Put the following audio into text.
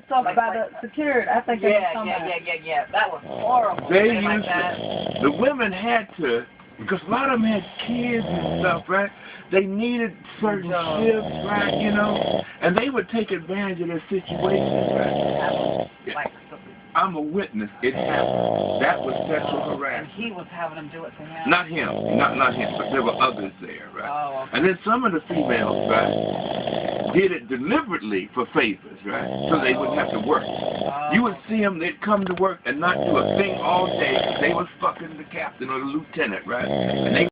Stuff by the security. I think Yeah. That was horrible. They Something like used that. to, the women had to, because a lot of them had kids and stuff, right? They needed certain shifts, right, you know? And they would take advantage of their situation, right? Like, I'm a witness. It happened. That was sexual harassment. and he was having them do it to him? Not him. Not him, but there were others there, right? Oh, okay. And then some of the females, right, did it deliberately for favors, right? So they wouldn't have to work. You would see them, they'd come to work and not do a thing all day. They was fucking the captain or the lieutenant, right? And they